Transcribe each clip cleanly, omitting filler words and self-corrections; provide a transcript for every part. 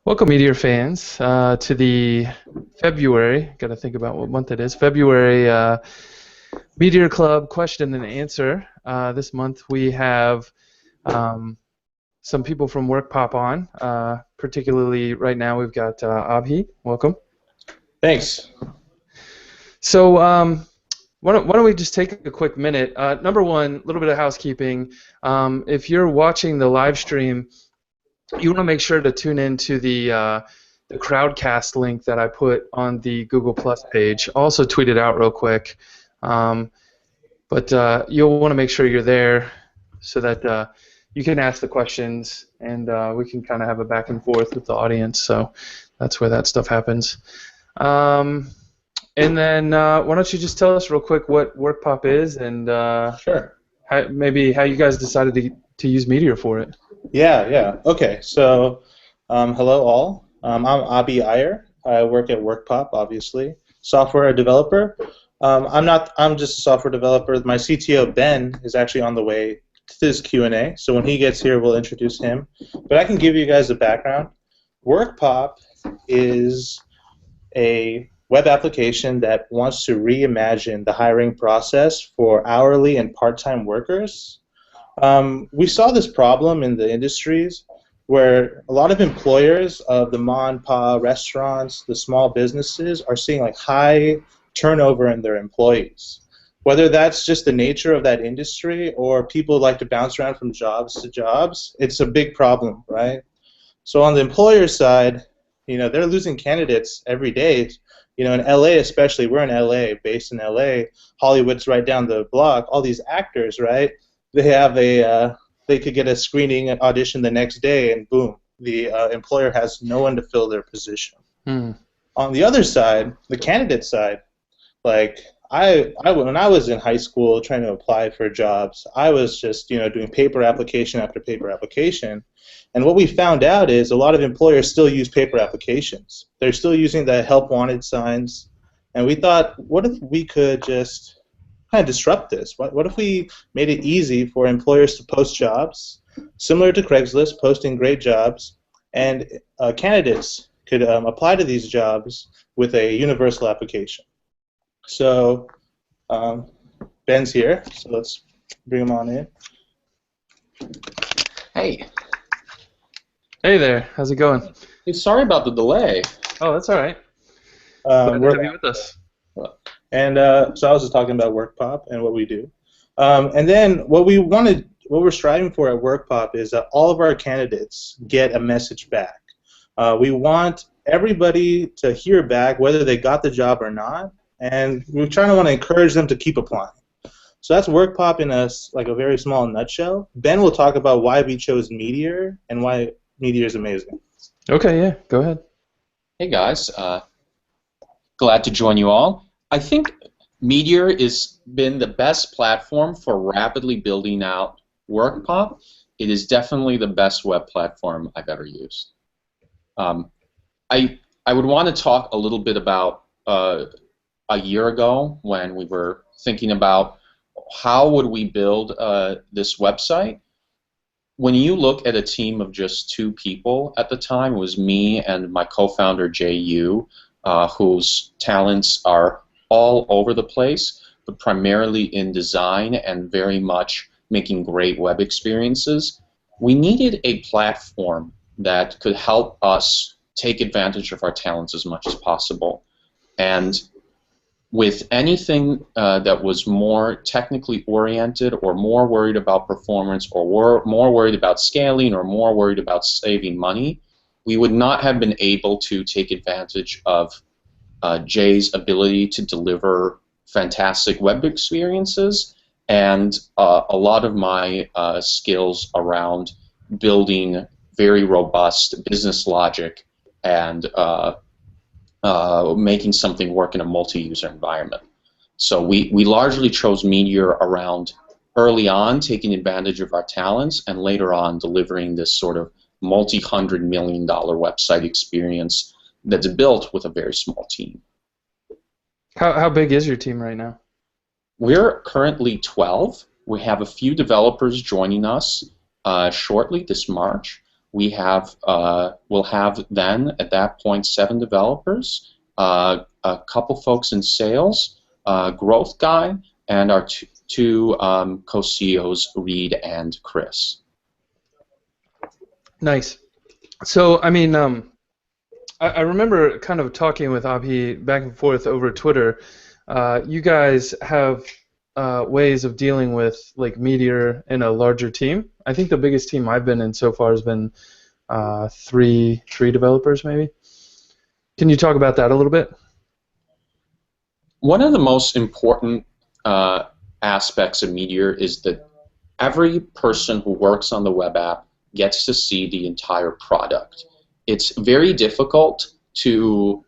Welcome, Meteor fans, to the February. Got to think about what month it is. February Meteor Club question and answer. This month we have some people from Workpop on. Particularly right now we've got Abhi. Welcome. Thanks. So why don't we just take a quick minute? Number one, a little bit of housekeeping. If you're watching the live stream, you want to make sure to tune into the Crowdcast link that I put on the Google Plus page. I'll also tweet it out real quick. But you'll want to make sure you're there so that you can ask the questions and we can kind of have a back and forth with the audience. So that's where that stuff happens. And then why don't you just tell us real quick what Workpop is and Sure. maybe how you guys decided to use Meteor for it. Yeah. Okay, so hello all. I'm Abhi Iyer. I work at Workpop, obviously. Software developer. I'm just a software developer. My CTO, Ben, is actually on the way to this Q&A, so when he gets here, we'll introduce him. But I can give you guys a background. Workpop is a web application that wants to reimagine the hiring process for hourly and part-time workers. We saw this problem in the industries where a lot of employers of the ma and pa restaurants, the small businesses, are seeing like high turnover in their employees. Whether that's just the nature of that industry or people like to bounce around from jobs to jobs, it's a big problem, right? So on the employer side, they're losing candidates every day. In LA especially, we're in LA, based in LA, Hollywood's right down the block, all these actors, right? They have they could get a screening audition the next day, and boom, the employer has no one to fill their position. On the other side, the candidate side, like when I was in high school trying to apply for jobs, I was just doing paper application after paper application, and what we found out is a lot of employers still use paper applications. They're still using the help wanted signs, and we thought, what if we could just kind of disrupt this? What if we made it easy for employers to post jobs, similar to Craigslist, posting great jobs, and candidates could apply to these jobs with a universal application. So Ben's here, so let's bring him on in. Hey. Hey there, how's it going? Hey, sorry about the delay. Oh, that's all right. Glad to have you with us. And so I was just talking about Workpop and what we do. And then what we're striving for at Workpop is that all of our candidates get a message back. We want everybody to hear back whether they got the job or not, and we're trying to want to encourage them to keep applying. So that's Workpop in a very small nutshell. Ben will talk about why we chose Meteor and why Meteor is amazing. Okay, yeah, go ahead. Hey guys, glad to join you all. I think Meteor has been the best platform for rapidly building out Workpop. It is definitely the best web platform I've ever used. I would want to talk a little bit about a year ago when we were thinking about how would we build this website. When you look at a team of just 2 people at the time, it was me and my co-founder Jay Yu, whose talents are all over the place, but primarily in design and very much making great web experiences. We needed a platform that could help us take advantage of our talents as much as possible. And with anything that was more technically oriented or more worried about performance or more worried about scaling or more worried about saving money, we would not have been able to take advantage of Jay's ability to deliver fantastic web experiences and a lot of my skills around building very robust business logic and making something work in a multi-user environment. So we largely chose Meteor around early on taking advantage of our talents and later on delivering this sort of multi-hundred-million-dollar website experience that's built with a very small team. How big is your team right now? We're currently 12. We have a few developers joining us, shortly this March. We'll have then at that point 7 developers, a couple folks in sales, growth guy, and our two co-CEOs, Reed and Chris. Nice. So, I mean, I remember kind of talking with Abhi back and forth over Twitter. You guys have ways of dealing with like Meteor in a larger team. I think the biggest team I've been in so far has been three developers, maybe. Can you talk about that a little bit? One of the most important aspects of Meteor is that every person who works on the web app gets to see the entire product. It's very difficult to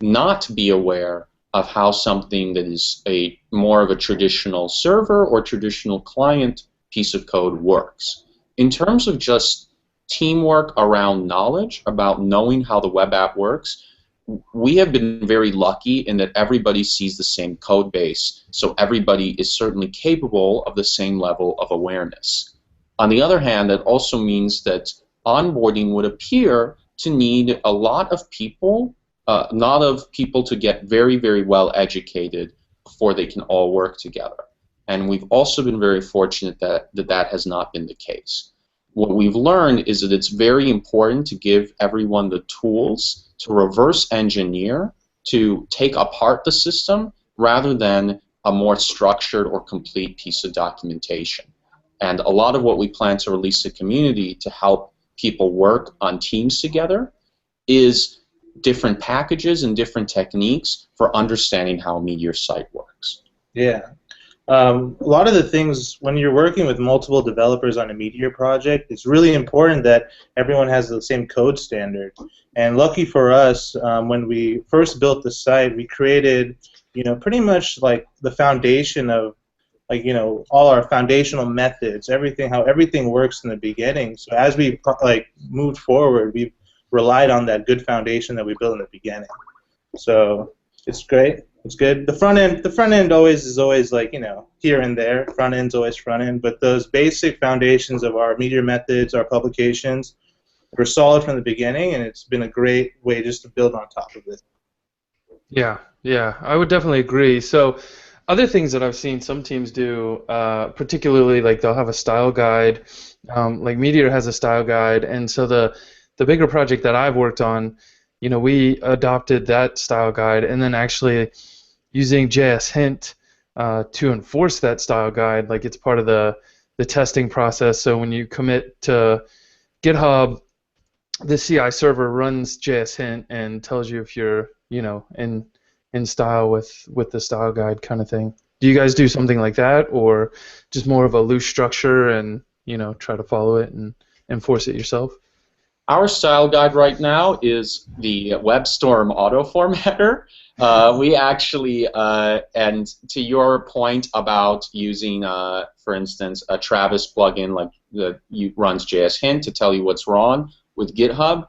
not be aware of how something that is more of a traditional server or traditional client piece of code works. In terms of just teamwork around knowledge, about knowing how the web app works, we have been very lucky in that everybody sees the same code base, so everybody is certainly capable of the same level of awareness. On the other hand, that also means that onboarding would appear to need a lot of people, not of people to get very, very well educated before they can all work together. And we've also been very fortunate that has not been the case. What we've learned is that it's very important to give everyone the tools to reverse engineer, to take apart the system, rather than a more structured or complete piece of documentation. And a lot of what we plan to release to the community to help people work on teams together is different packages and different techniques for understanding how a Meteor site works. Yeah. A lot of the things, when you're working with multiple developers on a Meteor project, it's really important that everyone has the same code standard. And lucky for us, when we first built the site, we created, pretty much like the foundation of, all our foundational methods, how everything works in the beginning. So as we moved forward, we relied on that good foundation that we built in the beginning. So it's great. It's good. The front end is always like, here and there. Front end's always front end, but those basic foundations of our Meteor methods, our publications, were solid from the beginning, and it's been a great way just to build on top of it. Yeah, I would definitely agree. So, other things that I've seen some teams do, particularly like they'll have a style guide. Like Meteor has a style guide, and so the bigger project that I've worked on, we adopted that style guide, and then actually using JS Hint to enforce that style guide, like it's part of the testing process. So when you commit to GitHub, the CI server runs JS Hint and tells you if you're, in style with the style guide kind of thing. Do you guys do something like that, or just more of a loose structure and try to follow it and enforce it yourself? Our style guide right now is the WebStorm auto formatter. We actually, and to your point about using, for instance, a Travis plugin like runs JS Hint to tell you what's wrong with GitHub,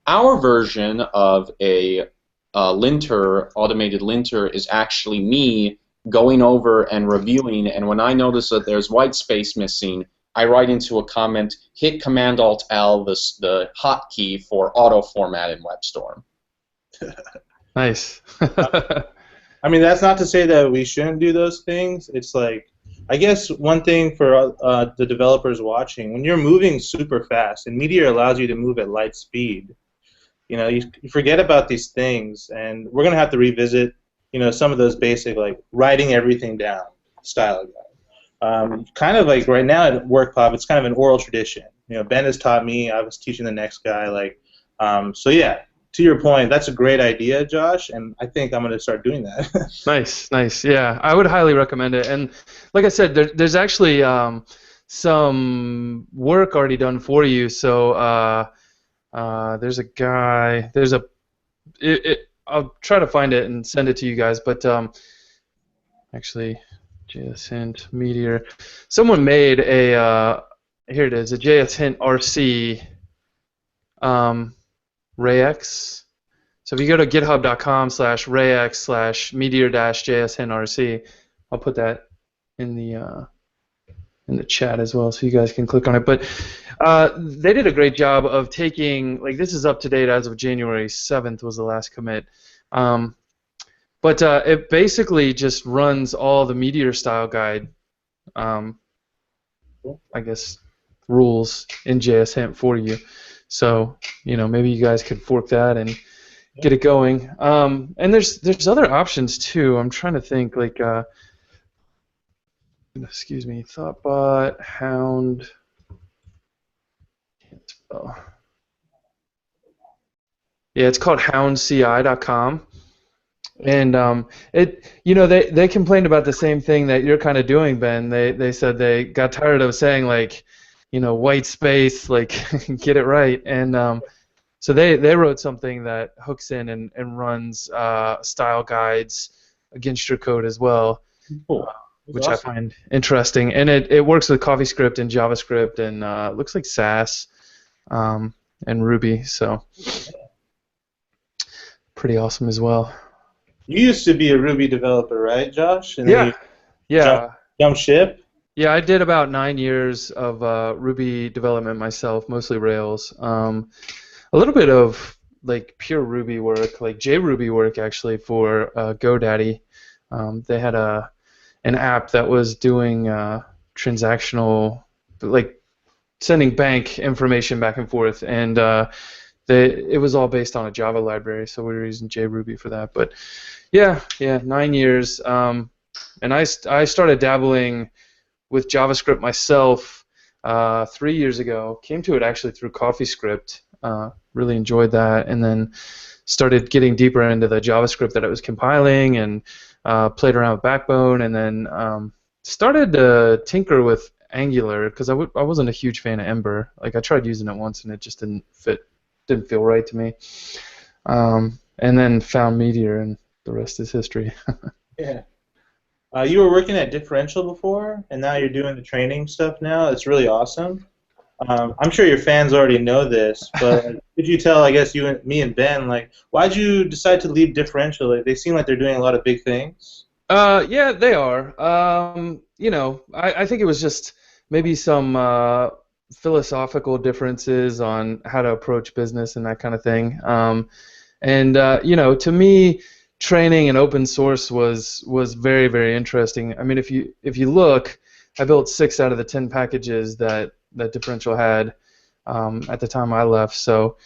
our version of a automated linter, is actually me going over and reviewing, and when I notice that there's white space missing, I write into a comment, hit Command-Alt-L, the hotkey for auto-format in WebStorm. Nice. I mean, that's not to say that we shouldn't do those things. It's like, I guess one thing for the developers watching, when you're moving super fast, and Meteor allows you to move at light speed, you forget about these things, and we're going to have to revisit, some of those basic, like, writing everything down style guide. Kind of like right now at Workpop, it's kind of an oral tradition. Ben has taught me, I was teaching the next guy. So yeah, to your point, that's a great idea, Josh, and I think I'm going to start doing that. Nice. Yeah, I would highly recommend it. And like I said, there's actually some work already done for you. So there's a guy. I'll try to find it and send it to you guys. But actually, JS Hint Meteor. Someone made a here it is, a JS Hint RC Rex. So if you go to github.com/rex/Meteor Dash JS Hint RC, I'll put that in the in the chat as well, so you guys can click on it. But they did a great job of taking, like, this is up to date as of January 7th was the last commit. But it basically just runs all the Meteor style guide, I guess, rules in JSHAMP for you. So, maybe you guys could fork that and get it going. And there's other options too. I'm trying to think, like, excuse me, Thoughtbot, Hound. Can't spell. Yeah, it's called houndci.com. And they complained about the same thing that you're kind of doing, Ben. They said they got tired of saying, like, white space, like, get it right. And so they wrote something that hooks in and runs style guides against your code as well, which awesome. I find interesting. And it works with CoffeeScript and JavaScript and looks like Sass and Ruby. So pretty awesome as well. You used to be a Ruby developer, right, Josh? And yeah. Jump ship? Yeah, I did about 9 years of Ruby development myself, mostly Rails. A little bit of, like, pure Ruby work, like JRuby work, actually, for GoDaddy. They had an app that was doing transactional, like, sending bank information back and forth, and it was all based on a Java library, so we were using JRuby for that. But yeah, 9 years. And I started dabbling with JavaScript myself 3 years ago. Came to it actually through CoffeeScript. Really enjoyed that, and then started getting deeper into the JavaScript that it was compiling, and played around with Backbone, and then started to tinker with Angular because I wasn't a huge fan of Ember. Like, I tried using it once and it just didn't feel right to me. And then found Meteor, and the rest is history. Yeah. You were working at Differential before, and now you're doing the training stuff now. It's really awesome. I'm sure your fans already know this, but could you tell, I guess, me and Ben, like, why'd you decide to leave Differential? Like, they seem like they're doing a lot of big things. Yeah, they are. I think it was just maybe some philosophical differences on how to approach business and that kind of thing. To me, training and open source was very, very interesting. I mean, if you look, I built 6 out of the 10 packages that Differential had at the time I left. So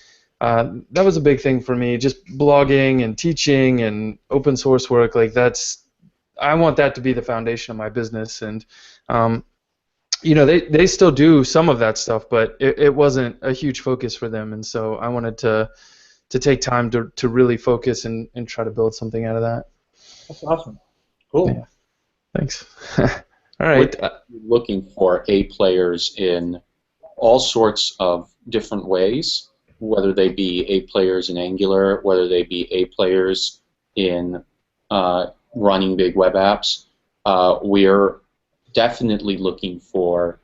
that was a big thing for me. Just blogging and teaching and open source work, like, I want that to be the foundation of my business. And they still do some of that stuff, but it wasn't a huge focus for them. And so I wanted to take time to really focus and try to build something out of that. That's awesome. Cool. Yeah. Thanks. All right. We're looking for A players in all sorts of different ways, whether they be A players in Angular, whether they be A players in running big web apps. We're definitely looking for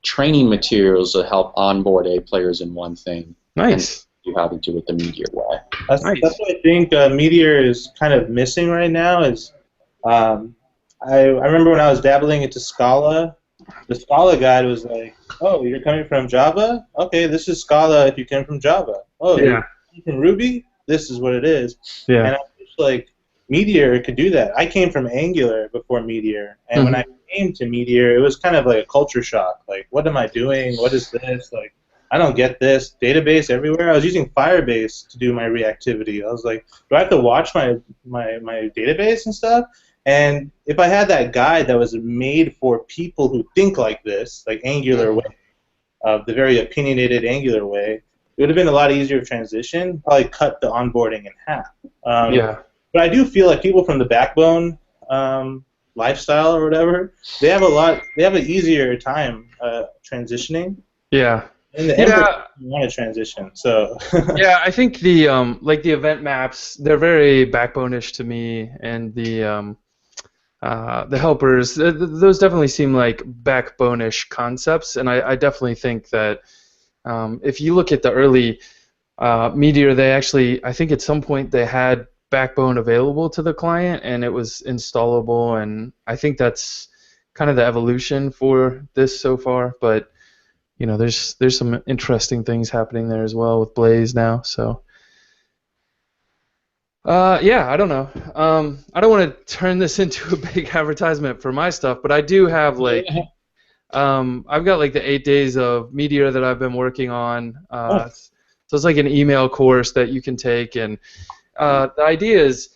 training materials to help onboard A players in one thing. Nice. How to do it the Meteor way. That's what I think Meteor is kind of missing right now. Is I remember when I was dabbling into Scala, the Scala guide was like, oh, you're coming from Java? Okay, this is Scala if you came from Java. Oh, yeah. You're from Ruby? This is what it is. Yeah. And I was like, Meteor could do that. I came from Angular before Meteor, and when I came to Meteor, it was kind of like a culture shock. Like, what am I doing? What is this? Like, I don't get this. Database everywhere. I was using Firebase to do my reactivity. I was like, do I have to watch my database and stuff? And if I had that guide that was made for people who think like this, like Angular way, the very opinionated Angular way, it would have been a lot easier to transition. Probably cut the onboarding in half. Yeah. But I do feel like people from the Backbone lifestyle or whatever, they have an easier time transitioning. Yeah. In the Ember, you want to transition, so. Yeah, I think the event maps, they're very Backbone-ish to me, and the helpers, those definitely seem like Backbone-ish concepts, and I definitely think that if you look at the early Meteor, they actually, I think at some point they had Backbone available to the client, and it was installable, and I think that's kind of the evolution for this so far, but there's some interesting things happening there as well with Blaze now. So yeah, I don't know. I don't want to turn this into a big advertisement for my stuff, but I do have like I've got like the 8 days of Meteor that I've been working on. So it's like an email course that you can take, and the idea is,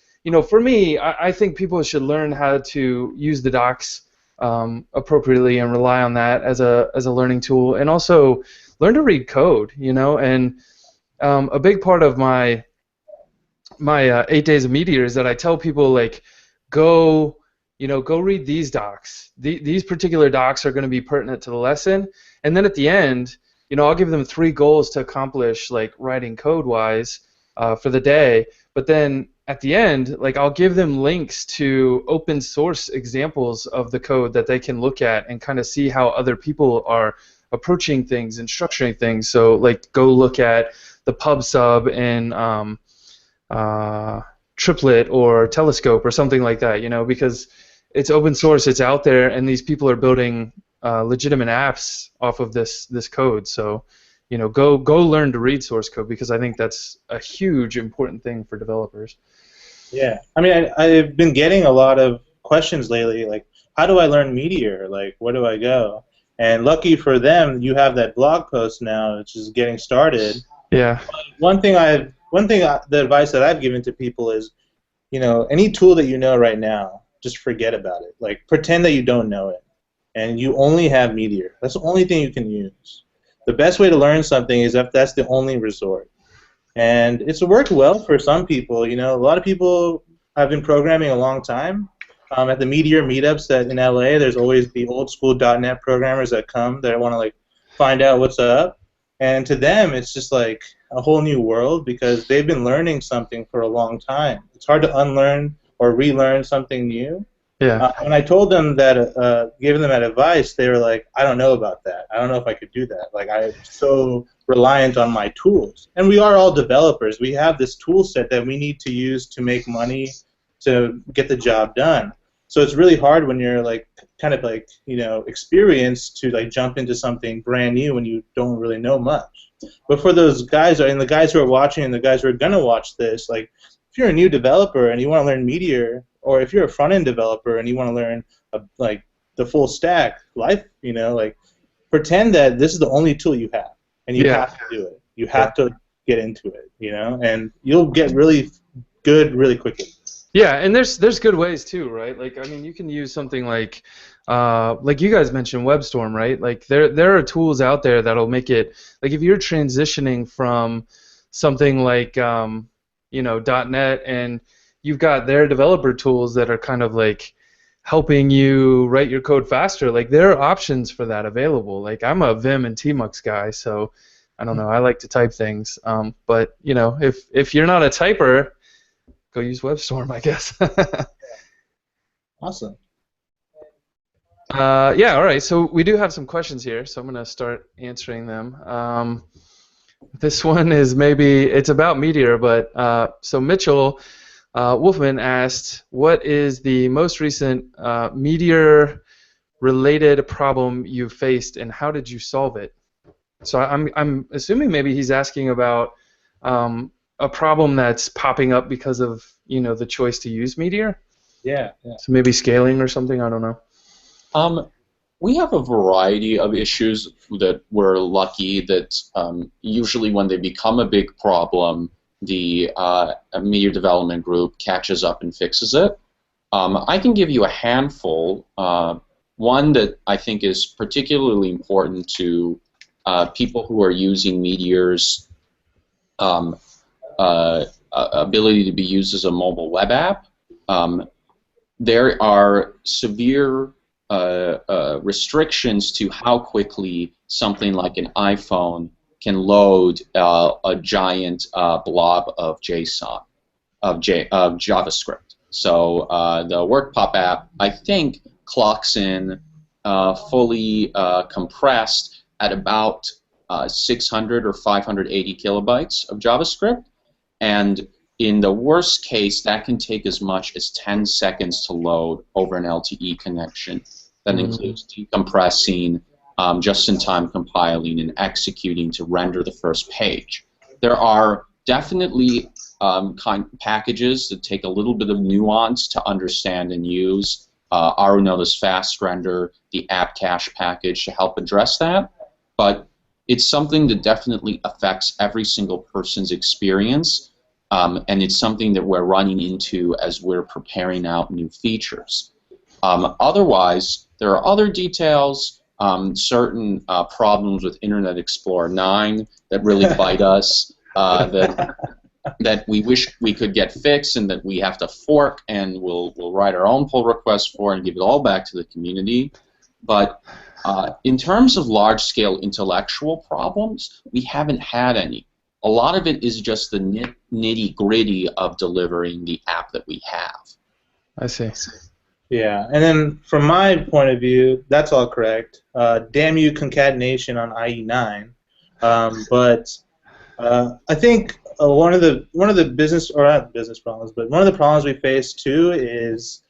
for me, I think people should learn how to use the docs appropriately and rely on that as a learning tool, and also learn to read code. And a big part of my 8 days of Meteor is that I tell people, like, go read these docs. These particular docs are going to be pertinent to the lesson, and then at the end, I'll give them 3 goals to accomplish, like writing code-wise for the day. But then at the end, like, I'll give them links to open source examples of the code that they can look at and kind of see how other people are approaching things and structuring things. So, like, go look at the pub sub in Triplet or Telescope or something like that, because it's open source, it's out there, and these people are building legitimate apps off of this code. So, go learn to read source code, because I think that's a huge important thing for developers. Yeah, I mean, I've been getting a lot of questions lately, like, how do I learn Meteor? Like, where do I go? And lucky for them, you have that blog post now, which is getting started. Yeah. The advice that I've given to people is, any tool that you know right now, just forget about it. Like, pretend that you don't know it, and you only have Meteor. That's the only thing you can use. The best way to learn something is if that's the only resort. And it's worked well for some people. A lot of people have been programming a long time. At the Meteor meetups in LA, there's always the old school .NET programmers that come that want to, like, find out what's up. And to them, it's just like a whole new world, because they've been learning something for a long time. It's hard to unlearn or relearn something new. Yeah. When I told them that, giving them that advice, they were like, I don't know about that. I don't know if I could do that. Like, I'm so reliant on my tools. And we are all developers. We have this tool set that we need to use to make money to get the job done. So it's really hard when you're, like, kind of like, experienced, to, like, jump into something brand new when you don't really know much. But for those guys, and the guys who are watching and the guys who are going to watch this, like, if you're a new developer and you want to learn Meteor, or if you're a front-end developer and you want to learn, like, the full stack life, like, pretend that this is the only tool you have, and you have to do it. You have to get into it, and you'll get really good really quickly. Yeah, and there's good ways too, right? Like, I mean, you can use something like you guys mentioned, WebStorm, right? Like, there are tools out there that'll make it, like, if you're transitioning from something like .NET, and you've got their developer tools that are kind of like helping you write your code faster, like, there are options for that available. Like, I'm a Vim and Tmux guy, so I don't know, I like to type things, but if you're not a typer, go use WebStorm, I guess. Awesome. Yeah, all right. So we do have some questions here, so I'm going to start answering them. This one is it's about Meteor, but so Mitchell Wolfman asked, what is the most recent Meteor-related problem you faced, and how did you solve it? So I'm assuming maybe he's asking about a problem that's popping up because of the choice to use Meteor. Yeah. So maybe scaling or something. I don't know. We have a variety of issues that we're lucky that usually when they become a big problem, the Meteor development group catches up and fixes it. I can give you a handful. One that I think is particularly important to people who are using Meteor's ability to be used as a mobile web app. There are severe restrictions to how quickly something like an iPhone can load a giant blob of JSON, of JavaScript. So the Workpop app, I think, clocks in fully compressed at about 600 or 580 kilobytes of JavaScript, and in the worst case, that can take as much as 10 seconds to load over an LTE connection. That includes decompressing, just-in-time compiling, and executing to render the first page. There are definitely packages that take a little bit of nuance to understand and use. Arunoda's Fast Render, the App Cache package to help address that, but it's something that definitely affects every single person's experience, and it's something that we're running into as we're preparing out new features. Otherwise, there are other details, certain problems with Internet Explorer 9 that really bite us, that we wish we could get fixed and that we have to fork, and we'll write our own pull request for and give it all back to the community. But in terms of large-scale intellectual problems, we haven't had any. A lot of it is just the nitty-gritty of delivering the app that we have. I see. Yeah, and then from my point of view, that's all correct. Damn you, concatenation on IE9. But I think one of the business, or not business problems, but one of the problems we face too is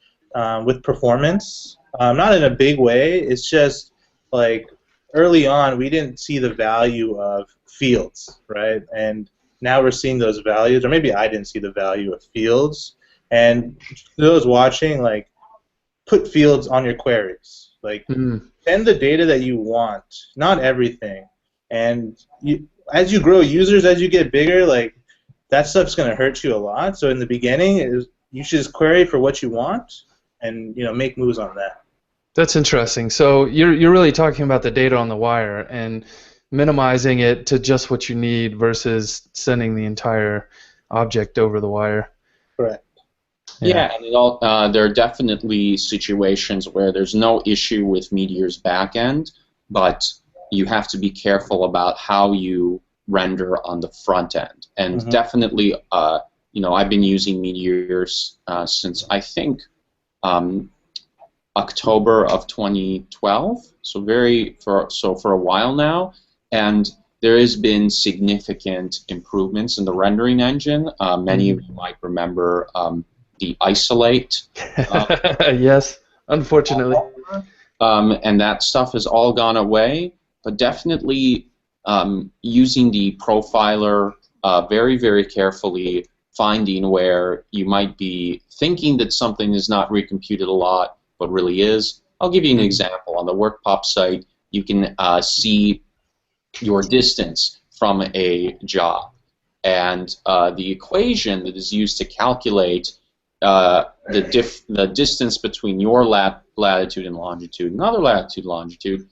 with performance. Not in a big way. It's just like early on we didn't see the value of fields, right? And now we're seeing those values, or maybe I didn't see the value of fields. And those watching, like, put fields on your queries. Like, send the data that you want, not everything. And as you grow users, as you get bigger, like, that stuff's going to hurt you a lot. So in the beginning, you should just query for what you want, and make moves on that. That's interesting. So you're really talking about the data on the wire and minimizing it to just what you need versus sending the entire object over the wire. Correct. Yeah, and there are definitely situations where there's no issue with Meteor's backend, but you have to be careful about how you render on the front end. And definitely, I've been using Meteor since I think October of 2012, so for a while now, and there has been significant improvements in the rendering engine. Many of you might remember the isolate. Yes, unfortunately. And that stuff has all gone away, but definitely using the profiler very, very carefully, finding where you might be thinking that something is not recomputed a lot, but really is. I'll give you an example. On the Workpop site, you can see your distance from a job. And the equation that is used to calculate the distance between your latitude and longitude and other latitude and longitude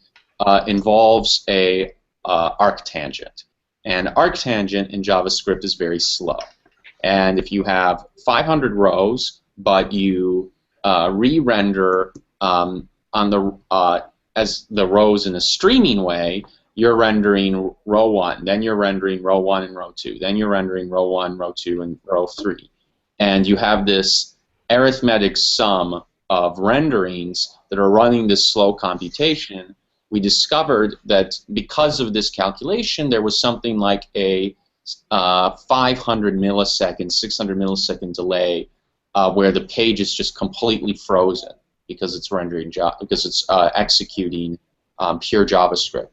involves a arctangent. And arctangent in JavaScript is very slow. And if you have 500 rows, but you re-render on as the rows in a streaming way, you're rendering row 1, then you're rendering row 1 and row 2, then you're rendering row 1, row 2, and row 3. And you have this arithmetic sum of renderings that are running this slow computation. We discovered that because of this calculation, there was something like a 500 millisecond, 600 millisecond delay where the page is just completely frozen because it's executing pure JavaScript.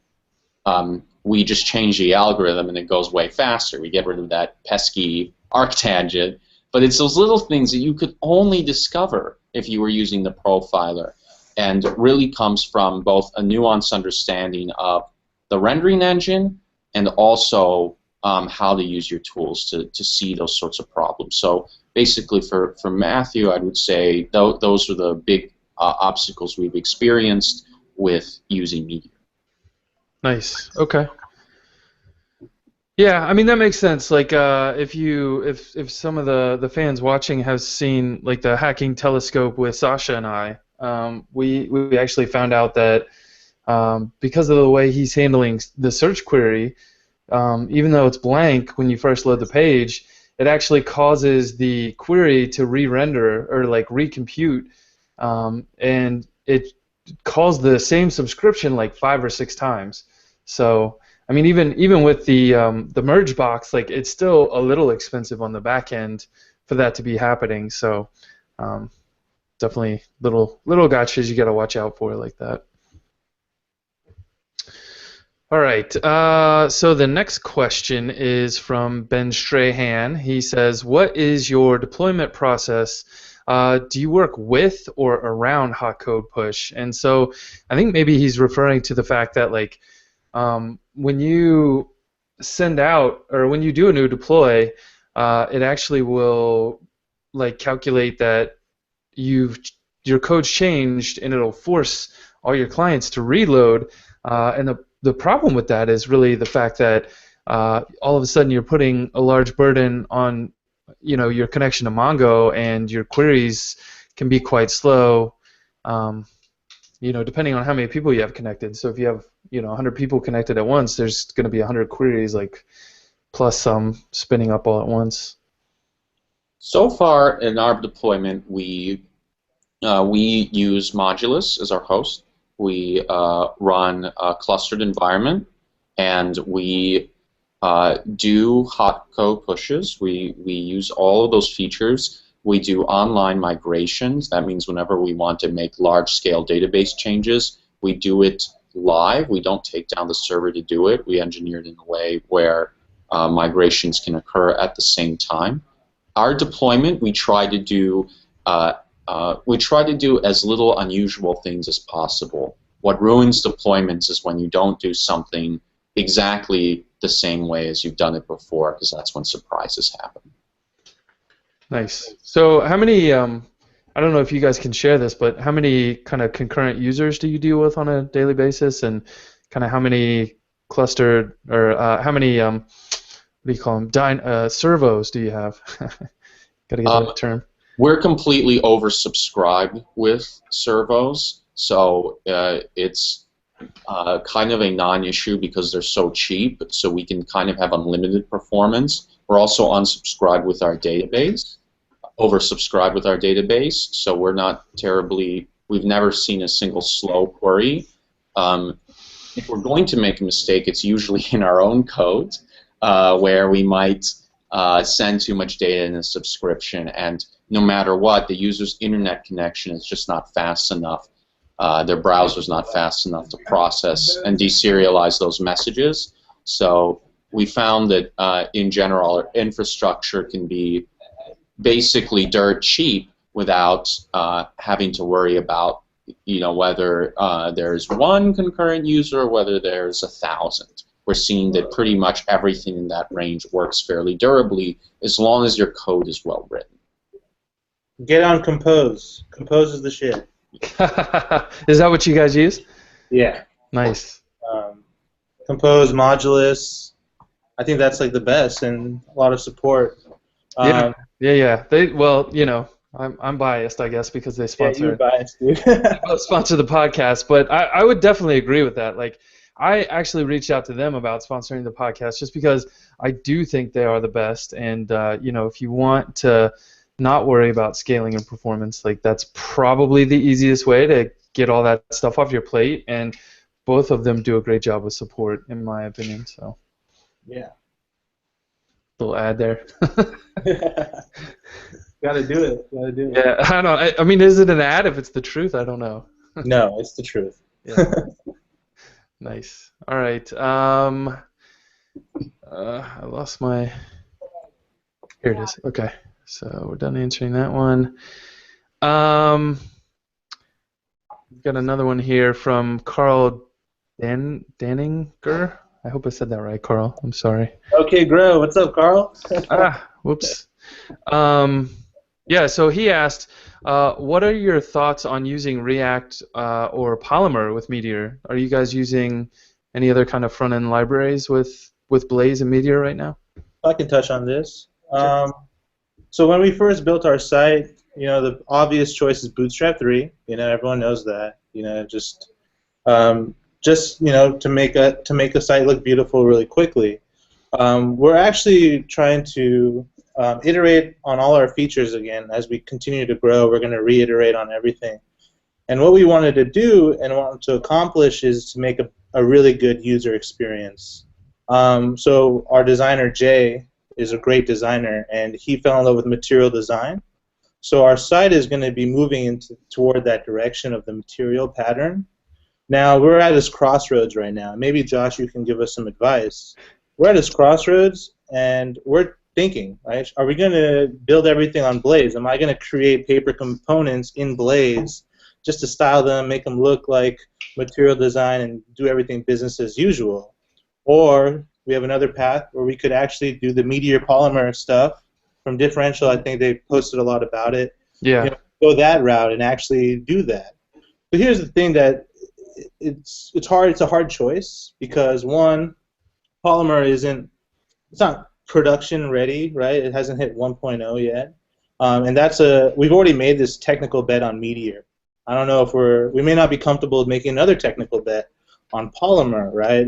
We just change the algorithm and it goes way faster. We get rid of that pesky arctangent. But it's those little things that you could only discover if you were using the profiler, and it really comes from both a nuanced understanding of the rendering engine and also how to use your tools to see those sorts of problems. So basically for Matthew, I would say those are the big obstacles we've experienced with using Meteor. Nice. Okay. Yeah, I mean that makes sense. Like, if some of the fans watching have seen like the hacking telescope with Sasha and I, we actually found out that because of the way he's handling the search query, even though it's blank when you first load the page, it actually causes the query to re-render or like recompute, and it calls the same subscription like 5 or 6 times. So I mean, even with the merge box, like it's still a little expensive on the back end for that to be happening. So definitely little gotchas you got to watch out for like that. All right. So the next question is from Ben Strahan. He says, "What is your deployment process? Do you work with or around hot code push?" And so I think maybe he's referring to the fact that like when you send out or when you do a new deploy, it actually will like calculate that your code's changed and it'll force all your clients to reload. And the problem with that is really the fact that all of a sudden you're putting a large burden on your connection to Mongo, and your queries can be quite slow. Depending on how many people you have connected. So if you have 100 people connected at once, there's going to be 100 queries like plus some spinning up all at once. So far in our deployment, we use Modulus as our host. We run a clustered environment, and we do hot code pushes. We use all of those features. We do online migrations. That means whenever we want to make large-scale database changes, we do it live. We don't take down the server to do it. We engineer it in a way where migrations can occur at the same time. Our deployment, we try to do as little unusual things as possible. What ruins deployments is when you don't do something exactly the same way as you've done it before, because that's when surprises happen. Nice. So how many, I don't know if you guys can share this, but how many kind of concurrent users do you deal with on a daily basis, and kind of how many clustered, or how many, what do you call them, servos do you have? Got to get that term. We're completely oversubscribed with servos, so it's kind of a non-issue because they're so cheap, so we can kind of have unlimited performance. We're also oversubscribed with our database, so we're not terribly, we've never seen a single slow query. If we're going to make a mistake, it's usually in our own code, where we might send too much data in a subscription, and no matter what, the user's internet connection is just not fast enough. Their browser's not fast enough to process and deserialize those messages. So we found that in general, our infrastructure can be basically dirt cheap without having to worry about whether there's one concurrent user or whether there's 1,000. We're seeing that pretty much everything in that range works fairly durably as long as your code is well written. Get on Compose. Compose is the shit. Is that what you guys use? Yeah. Nice. Compose, Modulus. I think that's like the best, and a lot of support. Yeah. I'm biased, I guess, because they sponsor. Yeah, you're biased, dude. sponsor the podcast, but I would definitely agree with that. Like, I actually reached out to them about sponsoring the podcast just because I do think they are the best, and if you want to not worry about scaling and performance, like that's probably the easiest way to get all that stuff off your plate, and both of them do a great job with support, in my opinion. So yeah, little ad there. Gotta do it. Yeah, I don't know. I mean, is it an ad? If it's the truth, I don't know. No, it's the truth. Yeah. Nice. All right. I lost my. Here it is. Okay. So we're done answering that one. Got another one here from Carl Danninger. I hope I said that right, Carl. I'm sorry. Okay, Grow. What's up, Carl? Whoops. Yeah, so he asked, what are your thoughts on using React or Polymer with Meteor? Are you guys using any other kind of front-end libraries with Blaze and Meteor right now? I can touch on this. Sure. So when we first built our site, the obvious choice is Bootstrap 3. Everyone knows that. To make a site look beautiful really quickly. We're actually trying to iterate on all our features again. As we continue to grow, we're going to reiterate on everything. And what we wanted to do and wanted to accomplish is to make a really good user experience. So our designer, Jay, is a great designer, and he fell in love with material design. So our site is going to be moving toward that direction of the material pattern. Now, we're at this crossroads right now. Maybe, Josh, you can give us some advice. We're at this crossroads, and we're thinking, right? Are we going to build everything on Blaze? Am I going to create paper components in Blaze just to style them, make them look like material design, and do everything business as usual? Or we have another path where we could actually do the Meteor Polymer stuff from Differential. I think they posted a lot about it. Yeah. You know, go that route and actually do that. But here's the thing that it's hard. It's a hard choice because one, Polymer it's not production ready, right? It hasn't hit 1.0 yet, and we've already made this technical bet on Meteor. I don't know if we may not be comfortable with making another technical bet on Polymer, right?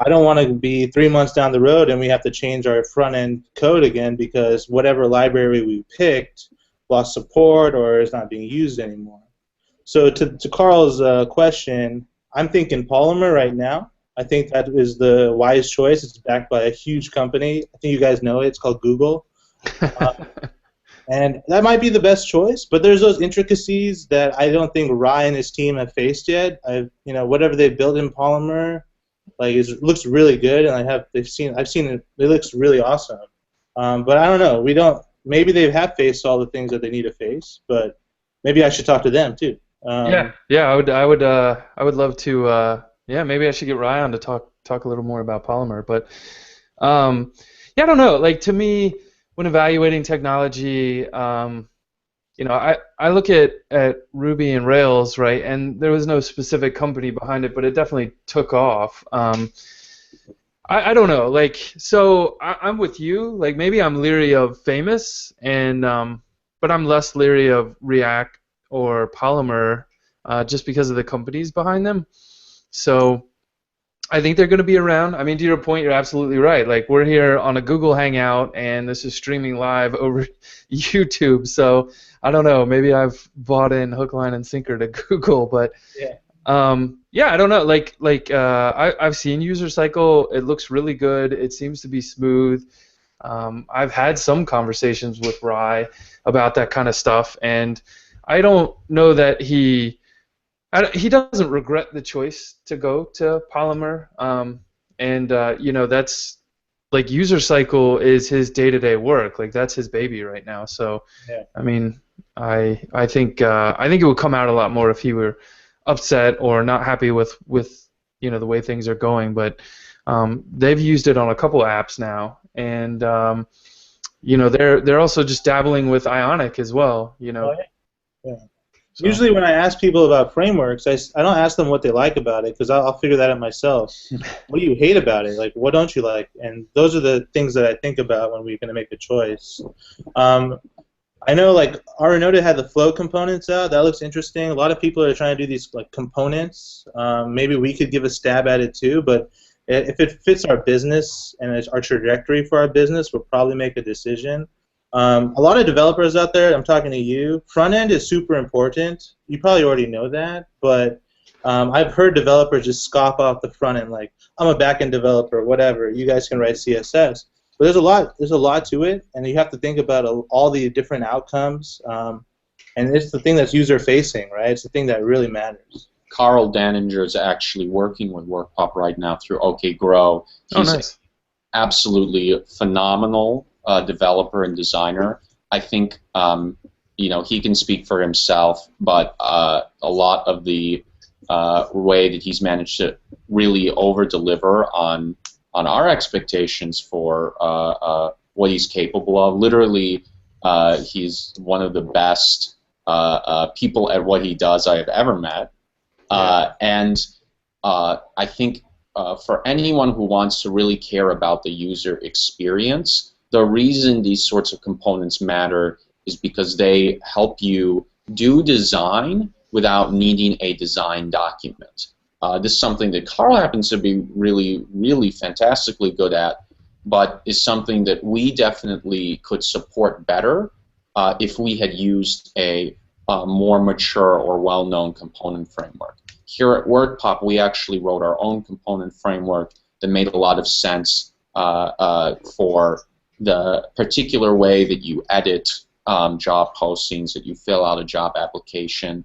I don't want to be 3 months down the road and we have to change our front end code again because whatever library we picked lost support or is not being used anymore. So to Carl's question, I'm thinking Polymer right now. I think that is the wise choice. It's backed by a huge company. I think you guys know it. It's called Google. And that might be the best choice, but there's those intricacies that I don't think Rye and his team have faced yet. Whatever they built in Polymer, it looks really good, and I've seen it. It looks really awesome. But I don't know. Maybe they have faced all the things that they need to face, but maybe I should talk to them too. Yeah. I would love to. Yeah, maybe I should get Rye on to talk a little more about Polymer. But yeah, I don't know. Like to me, when evaluating technology, I look at Ruby and Rails, right? And there was no specific company behind it, but it definitely took off. I don't know. Like, so I'm with you. Like, maybe I'm leery of Famous, but I'm less leery of React or Polymer just because of the companies behind them. So I think they're going to be around. I mean, to your point, you're absolutely right. Like, we're here on a Google Hangout, and this is streaming live over YouTube. So I don't know. Maybe I've bought in hook, line, and sinker to Google, but yeah, I don't know. I've seen user cycle. It looks really good. It seems to be smooth. I've had some conversations with Rye about that kind of stuff, and I don't know that he doesn't regret the choice to go to Polymer, that's like user cycle is his day-to-day work. Like that's his baby right now. So, yeah. I mean, I think it would come out a lot more if he were upset or not happy with the way things are going. But they've used it on a couple apps now, and they're also just dabbling with Ionic as well. Oh, yeah. So. Usually when I ask people about frameworks, I don't ask them what they like about it because I'll figure that out myself. What do you hate about it? Like, what don't you like? And those are the things that I think about when we're going to make a choice. I know, like, Aranota had the flow components out. That looks interesting. A lot of people are trying to do these like components. Maybe we could give a stab at it too, but if it fits our business and it's our trajectory for our business, we'll probably make a decision. A lot of developers out there, I'm talking to you, front end is super important. You probably already know that, but I've heard developers just scoff off the front end like, I'm a back-end developer, whatever, you guys can write CSS. But there's a lot to it, and you have to think about all the different outcomes, and it's the thing that's user-facing, right? It's the thing that really matters. Carl Daninger is actually working with Workpop right now through OK Grow. He's nice. Absolutely phenomenal developer and designer. I think he can speak for himself, but a lot of the way that he's managed to really over-deliver on our expectations for what he's capable of. Literally, he's one of the best people at what he does I have ever met. And I think for anyone who wants to really care about the user experience, the reason these sorts of components matter is because they help you do design without needing a design document. This is something that Carl happens to be really, really fantastically good at, but is something that we definitely could support better if we had used a more mature or well-known component framework. Here at Workpop, we actually wrote our own component framework that made a lot of sense for the particular way that you edit job postings, that you fill out a job application.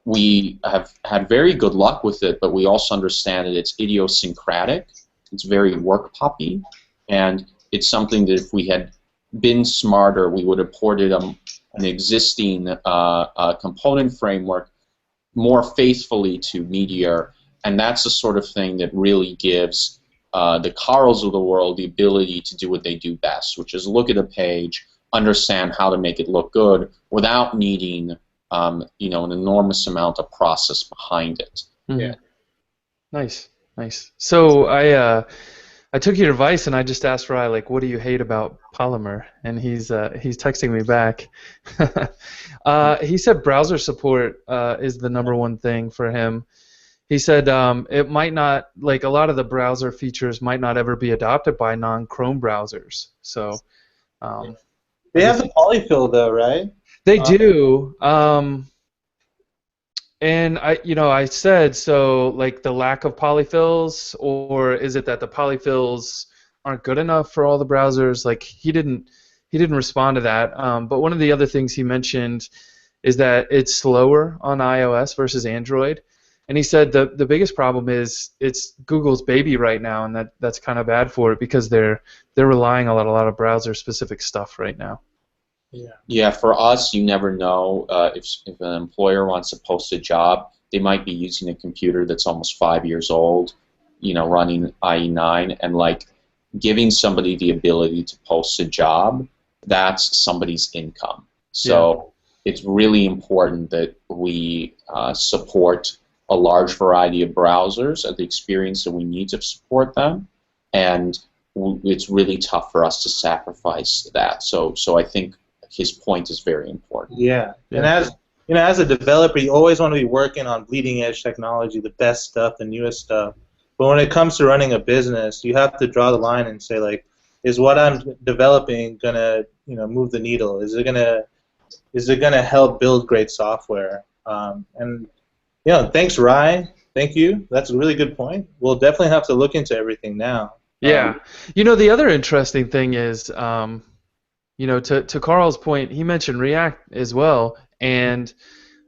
We have had very good luck with it, but we also understand that it's idiosyncratic. It's very work-poppy, and it's something that if we had been smarter, we would have ported an existing component framework more faithfully to Meteor, and that's the sort of thing that really gives the Carls of the world the ability to do what they do best, which is look at a page, understand how to make it look good without needing you know, an enormous amount of process behind it. Mm-hmm. Yeah. Nice, nice. So I took your advice and I just asked Rye, like, what do you hate about Polymer? And he's texting me back. He said browser support is the #1 thing for him. He said it might not, like, a lot of the browser features might not ever be adopted by non-Chrome browsers. So they have the polyfill though, right? They do. And I said, so, like, the lack of polyfills, or is it that the polyfills aren't good enough for all the browsers? Like, he didn't respond to that. But one of the other things he mentioned is that it's slower on iOS versus Android. And he said the biggest problem is it's Google's baby right now, and that's kind of bad for it because they're relying on a lot of browser specific stuff right now. Yeah. Yeah. For us, you never know if an employer wants to post a job. They might be using a computer that's almost 5 years old, you know, running IE9, and like giving somebody the ability to post a job. That's somebody's income. So it's really important that we support a large variety of browsers at the experience that we need to support them, and it's really tough for us to sacrifice that. So I think his point is very important. Yeah. And as a developer, you always want to be working on bleeding edge technology, the best stuff, the newest stuff. But when it comes to running a business, you have to draw the line and say, like, is what I'm developing gonna, you know, move the needle? Is it gonna help build great software? And you know, thanks, Rye. Thank you. That's a really good point. We'll definitely have to look into everything now. Yeah. You know, the other interesting thing is, you know, to Carl's point, he mentioned React as well, and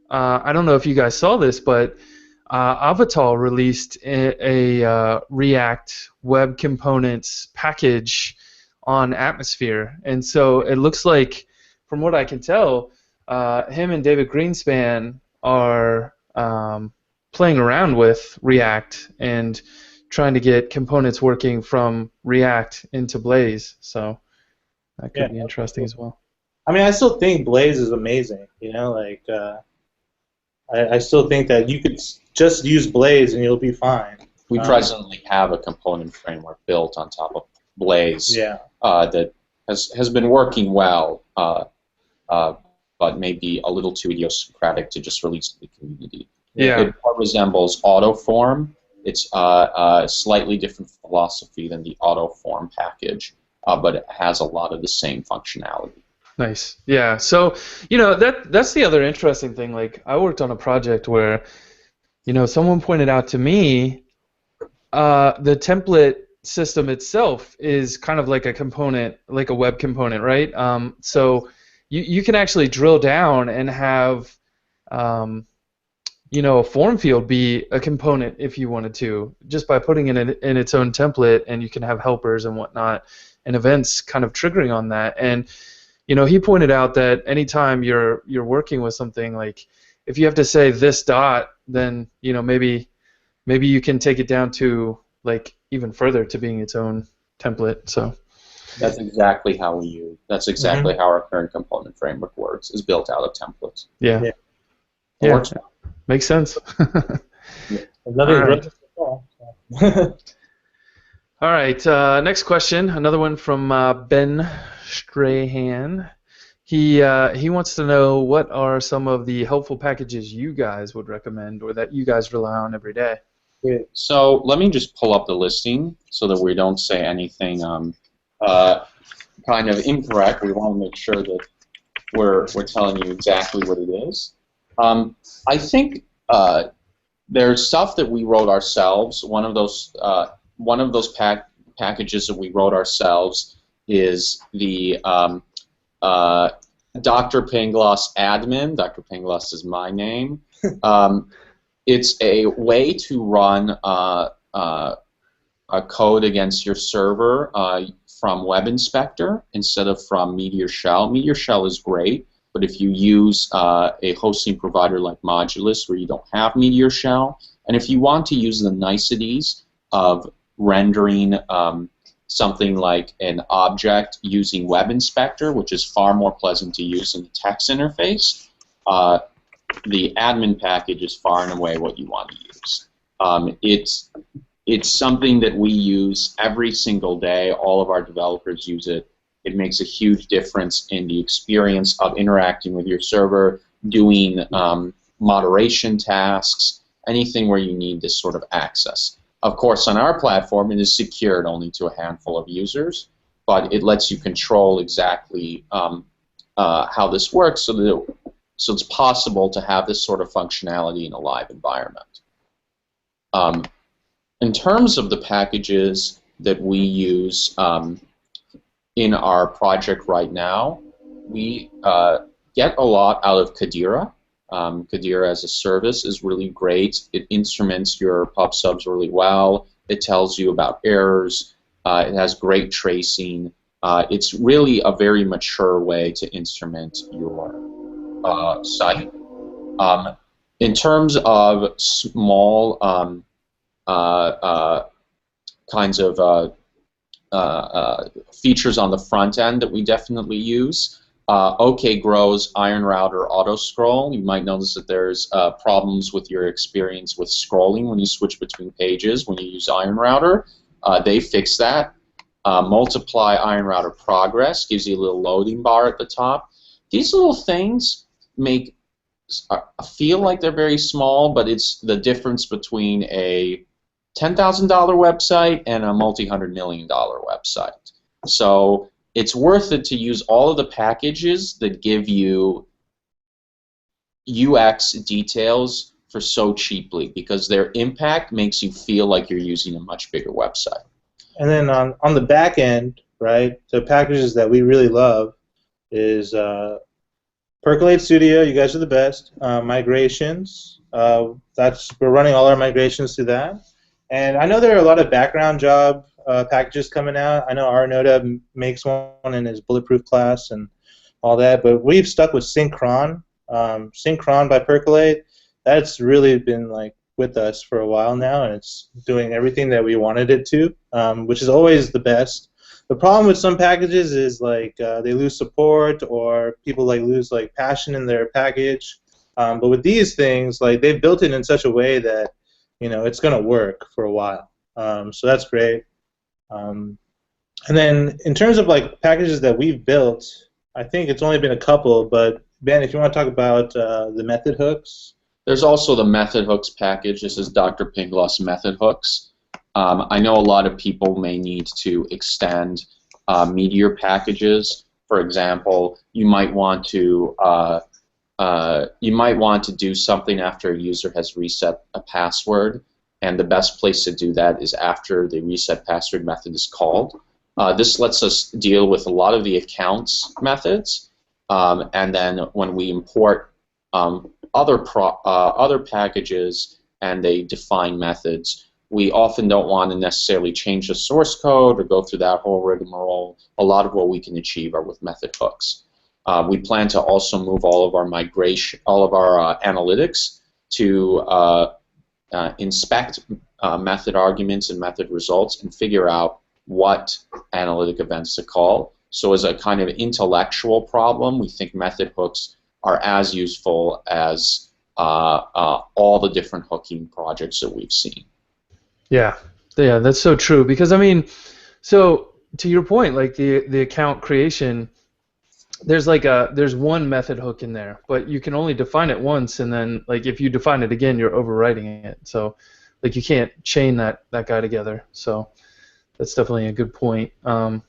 I don't know if you guys saw this, but Avatal released a React Web Components package on Atmosphere, and so it looks like, from what I can tell, him and David Greenspan are playing around with React and trying to get components working from React into Blaze, so that could be interesting as well. I mean, I still think Blaze is amazing. You know, like I still think that you could just use Blaze and you'll be fine. We presently have a component framework built on top of Blaze that has been working well, but maybe a little too idiosyncratic to just release to the community. Yeah. It resembles Autoform. It's a slightly different philosophy than the Autoform package, but it has a lot of the same functionality. Nice. Yeah. So, you know, that's the other interesting thing. Like, I worked on a project where, you know, someone pointed out to me the template system itself is kind of like a component, like a web component, right? So you can actually drill down and have, you know, a form field be a component if you wanted to, just by putting it in its own template, and you can have helpers and whatnot and events kind of triggering on that. And you know, he pointed out that anytime you're working with something, like, if you have to say this dot, then, you know, maybe you can take it down to, like, even further to being its own template. So that's exactly how we use. That's exactly how our current component framework works. Is built out of templates. Yeah. It works. Makes sense. Another All right. Next question. Another one from Ben Strahan. He wants to know, what are some of the helpful packages you guys would recommend, or that you guys rely on every day? So let me just pull up the listing so that we don't say anything kind of incorrect. We want to make sure that we're telling you exactly what it is. I think there's stuff that we wrote ourselves. One of those packages that we wrote ourselves is the Dr. Pangloss admin. Dr. Pangloss is my name. It's a way to run a code against your server from Web Inspector instead of from Meteor Shell. Meteor Shell is great, but if you use a hosting provider like Modulus where you don't have Meteor Shell, and if you want to use the niceties of rendering something like an object using Web Inspector, which is far more pleasant to use in the text interface, the admin package is far and away what you want to use. It's something that we use every single day. All of our developers use it. It makes a huge difference in the experience of interacting with your server, doing moderation tasks, anything where you need this sort of access. Of course, on our platform, it is secured only to a handful of users, but it lets you control exactly how this works so it's possible to have this sort of functionality in a live environment. In terms of the packages that we use in our project right now, we get a lot out of Kadira. Kadira as a service is really great. It instruments your pub subs really well. It tells you about errors. It has great tracing. It's really a very mature way to instrument your site. In terms of small kinds of features on the front end that we definitely use. OKGrow's Iron Router auto scroll. You might notice that there's problems with your experience with scrolling when you switch between pages when you use Iron Router. They fix that. Multiply Iron Router progress gives you a little loading bar at the top. These little things make feel like they're very small, but it's the difference between a $10,000 website and a multi-hundred-million-dollar website. So it's worth it to use all of the packages that give you UX details for so cheaply, because their impact makes you feel like you're using a much bigger website. And then on the back end, right, the packages that we really love is Percolate Studio. You guys are the best. Migrations. We're running all our migrations through that. And I know there are a lot of background job packages coming out. I know Arnoda makes one in his Bulletproof class and all that, but we've stuck with Synchron. Synchron by Percolate. That's really been like with us for a while now, and it's doing everything that we wanted it to, which is always the best. The problem with some packages is like they lose support, or people like lose like passion in their package. But with these things, like they've built it in such a way that it's going to work for a while. So that's great. And then in terms of like packages that we've built, I think it's only been a couple. But Ben, if you want to talk about the method hooks. There's also the method hooks package. This is Dr. Pangloss method hooks. I know a lot of people may need to extend Meteor packages. For example, you might want to do something after a user has reset a password, and the best place to do that is after the reset password method is called. This lets us deal with a lot of the accounts methods, and then when we import other packages and they define methods, we often don't want to necessarily change the source code or go through that whole rigmarole. A lot of what we can achieve are with method hooks. We plan to also move all of our analytics to inspect method arguments and method results and figure out what analytic events to call. So as a kind of intellectual problem, we think method hooks are as useful as all the different hooking projects that we've seen. Yeah, that's so true. Because I mean, so to your point, like the account creation, there's one method hook in there, but you can only define it once, and then like if you define it again, you're overwriting it. So like you can't chain that guy together. So that's definitely a good point. I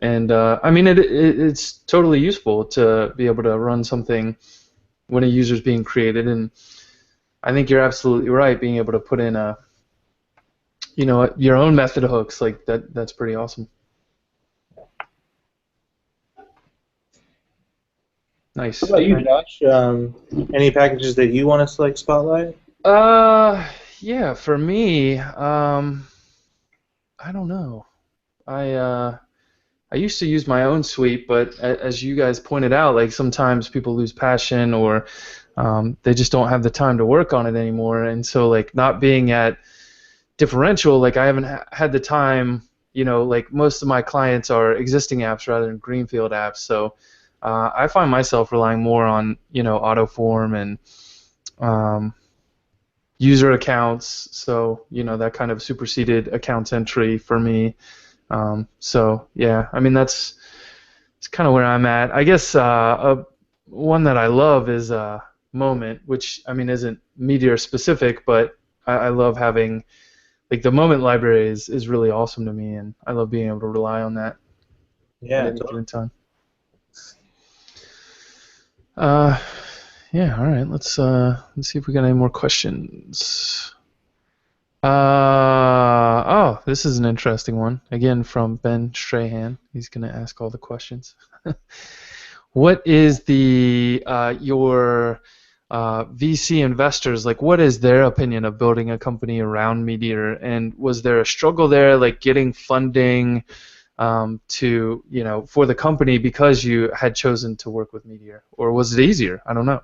mean, it's totally useful to be able to run something when a user's being created, and I think you're absolutely right. Being able to put in your own method hooks like that—that's pretty awesome. Nice. How about you, Josh? Any packages that you want us to like spotlight? Yeah, for me, I don't know. I used to use my own suite, but as you guys pointed out, like sometimes people lose passion or they just don't have the time to work on it anymore. And so like not being at Differential, like I haven't had the time, like most of my clients are existing apps rather than greenfield apps. So I find myself relying more on, Autoform and um, user accounts. So, that kind of superseded accounts entry for me. So yeah, I mean it's kind of where I'm at. I guess one that I love is Moment, which I mean isn't Meteor specific, but I love having like the Moment library is really awesome to me, and I love being able to rely on that at Yeah, any totally. given time. Uh, yeah, all right. Let's see if we got any more questions. Oh, this is an interesting one. Again, from Ben Strahan. He's going to ask all the questions. What is the your VC investors like? What is their opinion of building a company around Meteor? And was there a struggle there, like getting funding to for the company because you had chosen to work with Meteor, or was it easier? I don't know.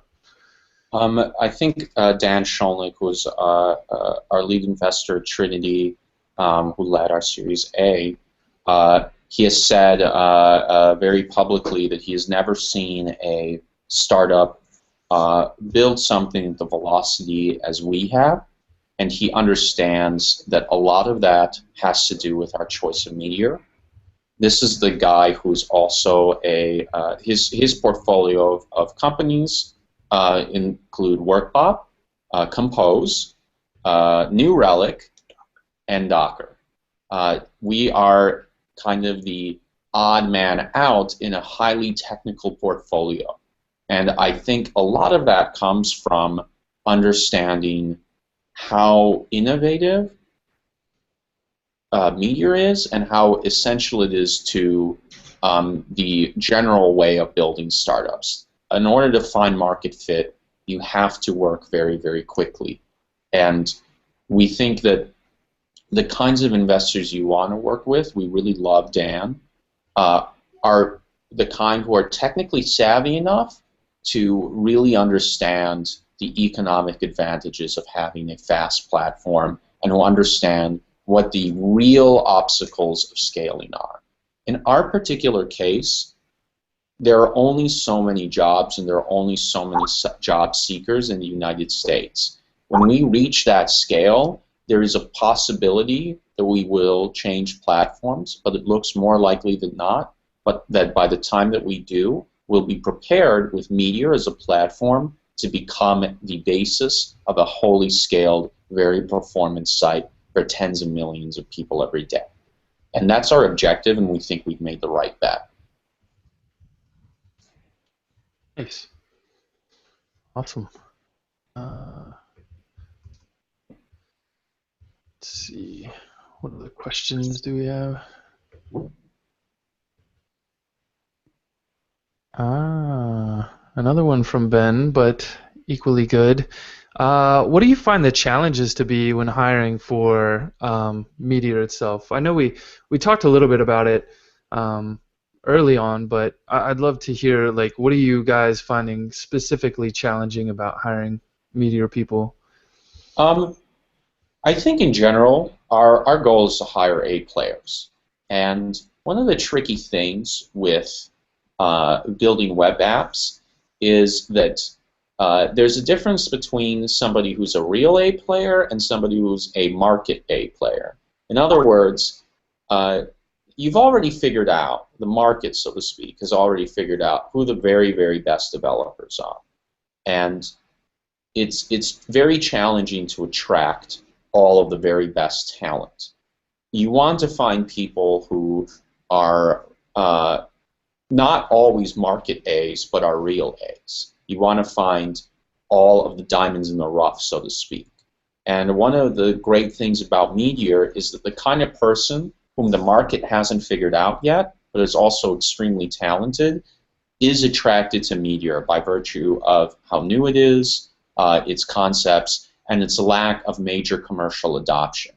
I think Dan Scholnick, who's our lead investor at Trinity, who led our Series A, he has said very publicly that he has never seen a startup build something at the velocity as we have, and he understands that a lot of that has to do with our choice of Meteor. This is the guy who's also his portfolio of companies include Workpop, Compose, New Relic, and Docker. We are kind of the odd man out in a highly technical portfolio. And I think a lot of that comes from understanding how innovative Meteor is and how essential it is to the general way of building startups. In order to find market fit, you have to work very, very quickly. And we think that the kinds of investors you want to work with, we really love Dan, are the kind who are technically savvy enough to really understand the economic advantages of having a fast platform and who understand what the real obstacles of scaling are. In our particular case, there are only so many jobs and there are only so many job seekers in the United States. When we reach that scale, there is a possibility that we will change platforms, but it looks more likely than not, but that by the time that we do, we'll be prepared with Meteor as a platform to become the basis of a wholly scaled, very performance site for tens of millions of people every day. And that's our objective, and we think we've made the right bet. Nice. Awesome. Let's see. What other questions do we have? Another one from Ben, but equally good. What do you find the challenges to be when hiring for Meteor itself? I know we talked a little bit about it early on, but I'd love to hear, like, what are you guys finding specifically challenging about hiring Meteor people? I think in general, our goal is to hire A players. And one of the tricky things with building web apps is that there's a difference between somebody who's a real A player and somebody who's a market A player. In other words, you've already figured out, the market, so to speak, has already figured out who the very, very best developers are. And it's very challenging to attract all of the very best talent. You want to find people who are not always market A's, but are real A's. You want to find all of the diamonds in the rough, so to speak. And one of the great things about Meteor is that the kind of person whom the market hasn't figured out yet, but is also extremely talented, is attracted to Meteor by virtue of how new it is, its concepts, and its lack of major commercial adoption.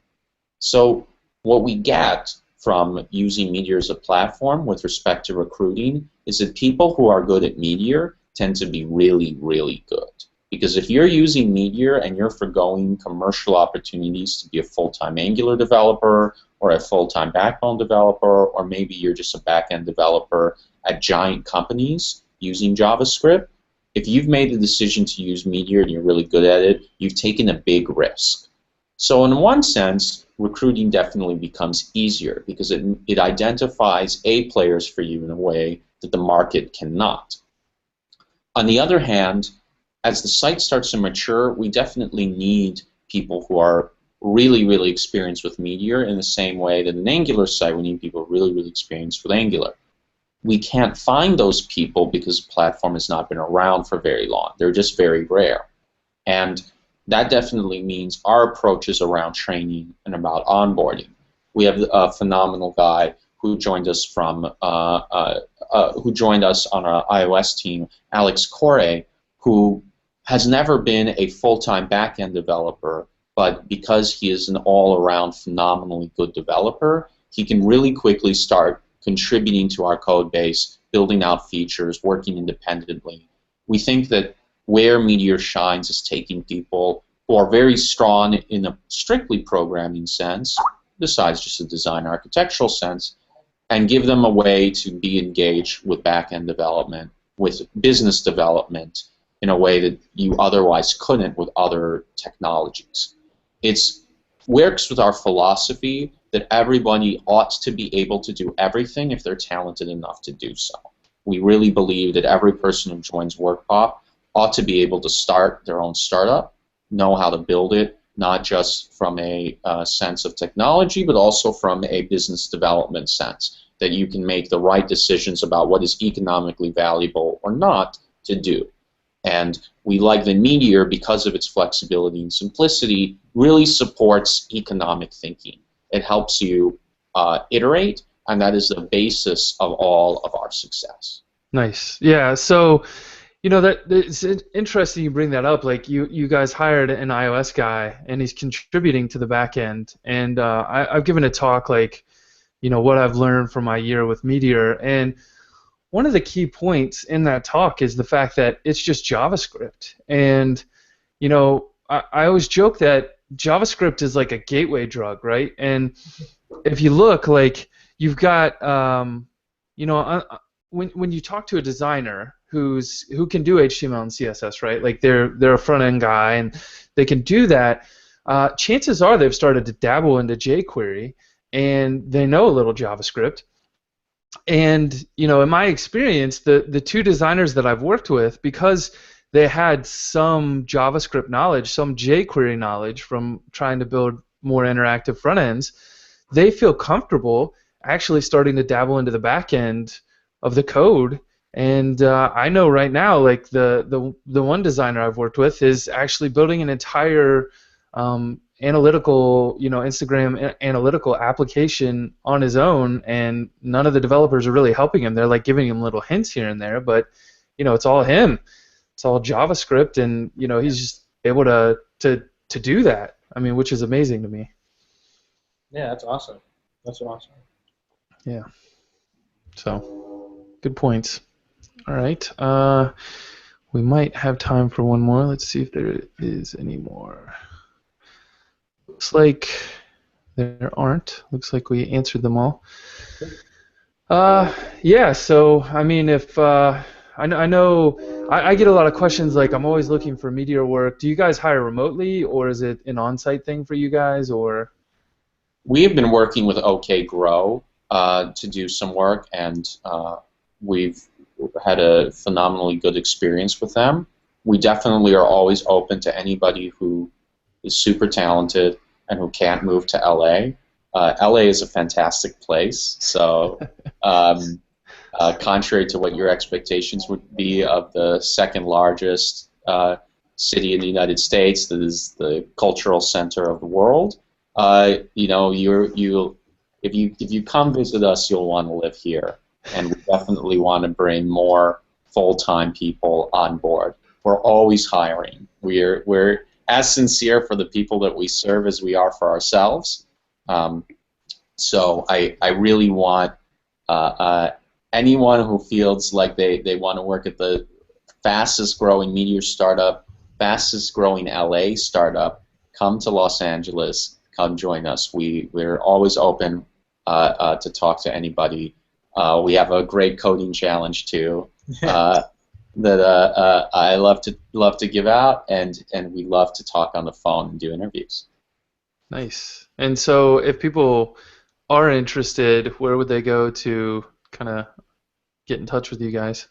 So what we get from using Meteor as a platform with respect to recruiting is that people who are good at Meteor tend to be really, really good. Because if you're using Meteor and you're forgoing commercial opportunities to be a full-time Angular developer or a full-time Backbone developer, or maybe you're just a back-end developer at giant companies using JavaScript, if you've made the decision to use Meteor and you're really good at it, you've taken a big risk. So in one sense, recruiting definitely becomes easier because it identifies A players for you in a way that the market cannot. On the other hand, as the site starts to mature, we definitely need people who are really, really experienced with Meteor in the same way that an Angular site, we need people really, really experienced with Angular. We can't find those people because the platform has not been around for very long. They're just very rare. And that definitely means our approach is around training and about onboarding. We have a phenomenal guy who joined us from who joined us on our iOS team, Alex Corey, who has never been a full-time back-end developer, but because he is an all-around phenomenally good developer, he can really quickly start contributing to our code base, building out features, working independently. We think that where Meteor shines is taking people who are very strong in a strictly programming sense, besides just a design architectural sense, and give them a way to be engaged with back-end development, with business development, in a way that you otherwise couldn't with other technologies. It works with our philosophy that everybody ought to be able to do everything if they're talented enough to do so. We really believe that every person who joins Workpop ought to be able to start their own startup, know how to build it, not just from a sense of technology, but also from a business development sense, that you can make the right decisions about what is economically valuable or not to do. And we like the Meteor, because of its flexibility and simplicity, really supports economic thinking. It helps you iterate, and that is the basis of all of our success. Nice. Yeah. So, that it's interesting you bring that up. Like you guys hired an iOS guy, and he's contributing to the back end. And I've given a talk, like, what I've learned from my year with Meteor, and one of the key points in that talk is the fact that it's just JavaScript. And, I always joke that JavaScript is like a gateway drug, right? And if you look, like, you've got, when you talk to a designer who can do HTML and CSS, right? Like they're a front end guy and they can do that. Chances are they've started to dabble into jQuery and they know a little JavaScript. And in my experience, the two designers that I've worked with, because they had some JavaScript knowledge, some jQuery knowledge from trying to build more interactive front ends, they feel comfortable actually starting to dabble into the back end of the code. And I know right now, like the one designer I've worked with is actually building an entire analytical, Instagram analytical application on his own, and none of the developers are really helping him. They're like giving him little hints here and there, but it's all him. It's all JavaScript, and he's just able to do that. I mean, which is amazing to me. Yeah, that's awesome. That's awesome. Yeah. So, good points. All right. We might have time for one more. Let's see if there is any more. Looks like there aren't. Looks like we answered them all. Yeah. So, I mean, if I know I get a lot of questions. Like, I'm always looking for Meteor work. Do you guys hire remotely, or is it an on-site thing for you guys, or? We have been working with OK Grow to do some work, and we've had a phenomenally good experience with them. We definitely are always open to anybody who is super talented and who can't move to LA. LA is a fantastic place, so contrary to what your expectations would be of the second largest city in the United States, that is the cultural center of the world, if you come visit us, you'll want to live here, and we definitely want to bring more full-time people on board. We're always hiring. We're as sincere for the people that we serve as we are for ourselves. So I really want anyone who feels like they want to work at the fastest growing Meteor startup, fastest growing LA startup, come to Los Angeles, come join us. We're always open to talk to anybody. We have a great coding challenge too that I love to give out, and we love to talk on the phone and do interviews. Nice. And so if people are interested, where would they go to kind of get in touch with you guys?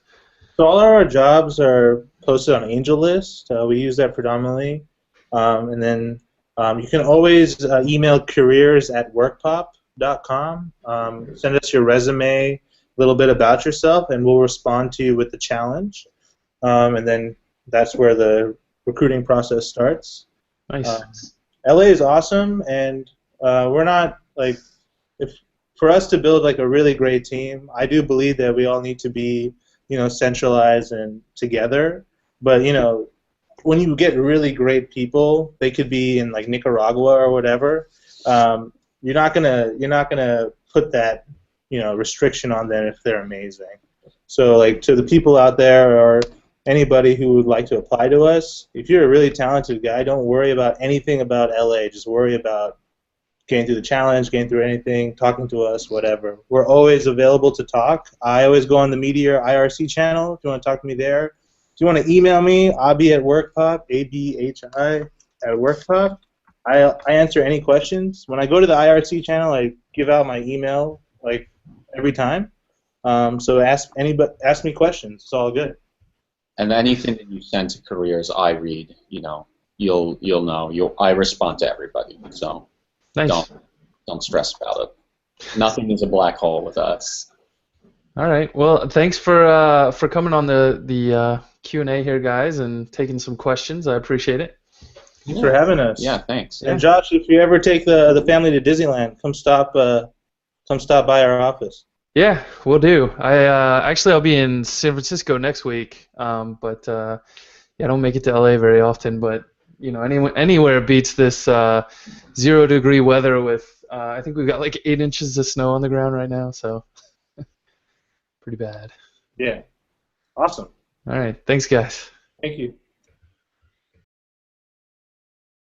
So all our jobs are posted on AngelList. We use that predominantly. And then you can always email careers@workpop.com. Send us your resume, a little bit about yourself, and we'll respond to you with the challenge. And then that's where the recruiting process starts. Nice. LA is awesome, and we're not like for us to build like a really great team. I do believe that we all need to be centralized and together. But when you get really great people, they could be in like Nicaragua or whatever. You're not gonna put that restriction on them if they're amazing. So like to the people out there or anybody who would like to apply to us, if you're a really talented guy, don't worry about anything about LA. Just worry about getting through the challenge, getting through anything, talking to us, whatever. We're always available to talk. I always go on the Meteor IRC channel if you want to talk to me there. If you want to email me, Abhi at Workpop, ABHI at Workpop. I answer any questions. When I go to the IRC channel, I give out my email like every time. So ask me questions. It's all good. And anything that you send to careers, I read. You'll know. I respond to everybody. So. Nice. Don't stress about it. Nothing is a black hole with us. All right. Well, thanks for coming on the Q&A here, guys, and taking some questions. I appreciate it. Thanks for having us. Yeah, thanks. And Josh, if you ever take the family to Disneyland, come stop by our office. Yeah, we'll do. I'll be in San Francisco next week. But I don't make it to LA very often, but anywhere beats this 0-degree weather with I think we've got like 8 inches of snow on the ground right now, so pretty bad. Yeah. Awesome. All right. Thanks, guys. Thank you.